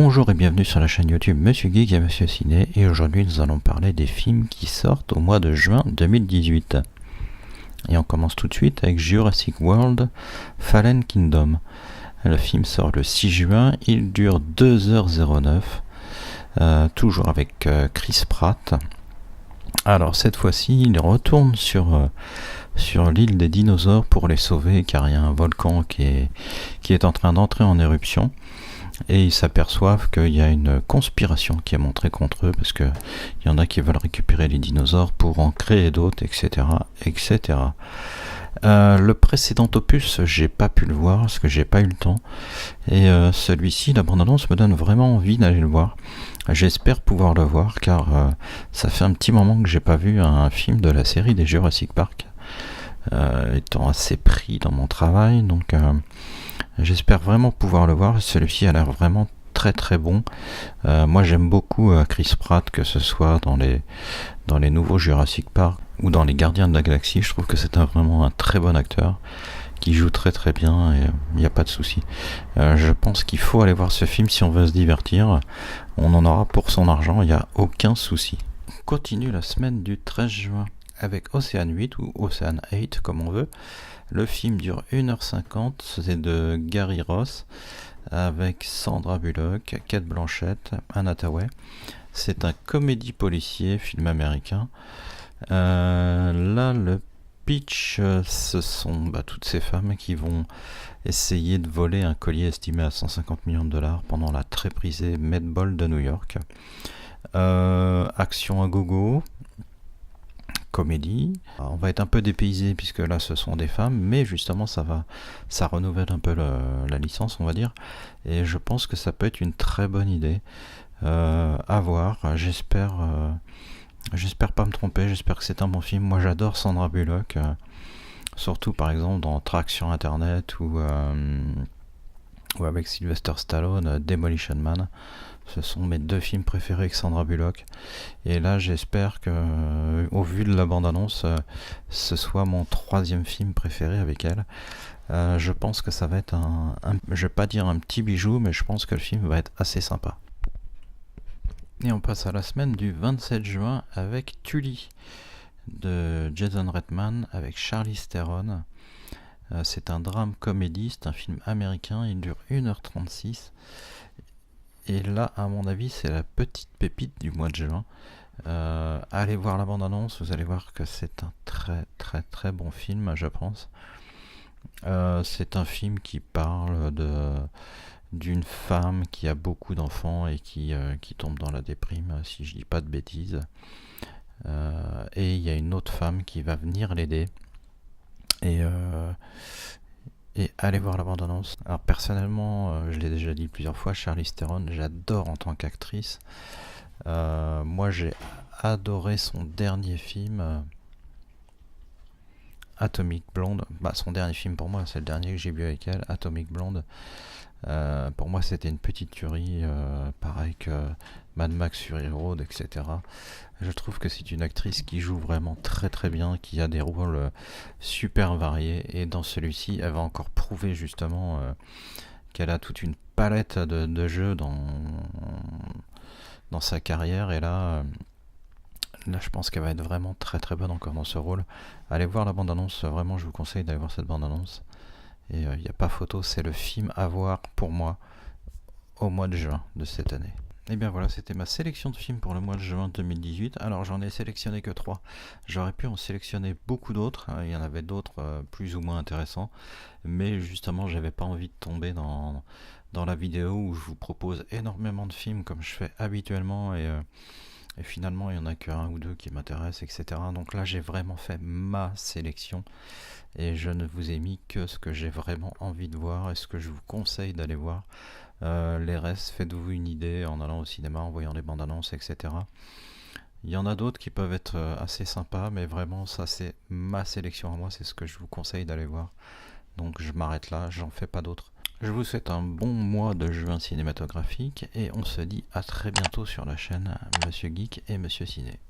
Bonjour et bienvenue sur la chaîne YouTube Monsieur Geek et Monsieur Ciné, et aujourd'hui nous allons parler des films qui sortent au mois de juin 2018. Et on commence tout de suite avec Jurassic World Fallen Kingdom. Le film sort le 6 juin, il dure 2h09, toujours avec Chris Pratt. Alors cette fois-ci il retourne sur l'île des dinosaures pour les sauver, car il y a un volcan qui est en train d'entrer en éruption. Et ils s'aperçoivent qu'il y a une conspiration qui est montrée contre eux, parce qu'il y en a qui veulent récupérer les dinosaures pour en créer d'autres, etc. etc. Le précédent opus, j'ai pas pu le voir, parce que j'ai pas eu le temps. Et celui-ci, la bande-annonce me donne vraiment envie d'aller le voir. J'espère pouvoir le voir, car ça fait un petit moment que j'ai pas vu un film de la série des Jurassic Park. Étant assez pris dans mon travail, donc j'espère vraiment pouvoir le voir. Celui-ci a l'air vraiment très très bon. Moi j'aime beaucoup Chris Pratt, que ce soit dans les nouveaux Jurassic Park ou dans les Gardiens de la Galaxie. Je trouve que c'est vraiment un très bon acteur qui joue très très bien, et il n'y a pas de souci. Je pense qu'il faut aller voir ce film si on veut se divertir. On en aura pour son argent, il n'y a aucun souci. On continue la semaine du 13 juin avec Ocean 8 ou Ocean 8 comme on veut. Le film dure 1h50, c'est de Gary Ross avec Sandra Bullock, Cate Blanchett, Anne Hathaway. C'est un comédie policier, film américain. Là, le pitch, ce sont toutes ces femmes qui vont essayer de voler un collier estimé à 150 millions de dollars pendant la très prisée Met Ball de New York. Action à gogo. Comédie. On va être un peu dépaysé puisque là ce sont des femmes, mais justement ça renouvelle un peu la licence, on va dire, et je pense que ça peut être une très bonne idée à voir. J'espère pas me tromper, j'espère que c'est un bon film. Moi j'adore Sandra Bullock, surtout par exemple dans Traction Internet ou avec Sylvester Stallone, Demolition Man. Ce sont mes deux films préférés avec Sandra Bullock. Et là, j'espère que, au vu de la bande-annonce, ce soit mon troisième film préféré avec elle. Je pense que ça va être je vais pas dire un petit bijou, mais je pense que le film va être assez sympa. Et on passe à la semaine du 27 juin avec Tully de Jason Reitman avec Charlize Theron. C'est un drame comédie, c'est un film américain, il dure 1h36. Et là, à mon avis, c'est la petite pépite du mois de juin. Allez voir la bande-annonce, vous allez voir que c'est un très très très bon film, je pense. C'est un film qui parle d'une femme qui a beaucoup d'enfants et qui tombe dans la déprime, si je dis pas de bêtises. Et il y a une autre femme qui va venir l'aider. Et allez voir la bande-annonce. Alors personnellement, je l'ai déjà dit plusieurs fois, Charlize Theron, j'adore en tant qu'actrice. Moi j'ai adoré son dernier film, Atomic Blonde. Son dernier film pour moi, c'est le dernier que j'ai vu avec elle, Atomic Blonde. Pour moi c'était une petite tuerie, pareil que Mad Max Fury Road, etc. Je trouve que c'est une actrice qui joue vraiment très très bien, qui a des rôles super variés, et dans celui-ci elle va encore prouver justement qu'elle a toute une palette de jeux dans sa carrière, et là je pense qu'elle va être vraiment très très bonne encore dans ce rôle. Allez voir la bande-annonce, vraiment je vous conseille d'aller voir cette bande-annonce, et il n'y a pas photo, c'est le film à voir pour moi au mois de juin de cette année. Et bien voilà, c'était ma sélection de films pour le mois de juin 2018. Alors j'en ai sélectionné que 3. J'aurais pu en sélectionner beaucoup d'autres. Il y en avait d'autres plus ou moins intéressants. Mais justement, j'avais pas envie de tomber dans la vidéo où je vous propose énormément de films comme je fais habituellement. Et finalement, il n'y en a qu'un ou deux qui m'intéressent, etc. Donc là, j'ai vraiment fait ma sélection. Et je ne vous ai mis que ce que j'ai vraiment envie de voir et ce que je vous conseille d'aller voir. Les restes, faites-vous une idée en allant au cinéma, en voyant les bandes annonces, etc. Il y en a d'autres qui peuvent être assez sympas, mais vraiment ça c'est ma sélection à moi, c'est ce que je vous conseille d'aller voir. Donc je m'arrête là, j'en fais pas d'autres. Je vous souhaite un bon mois de juin cinématographique, et on se dit à très bientôt sur la chaîne Monsieur Geek et Monsieur Ciné.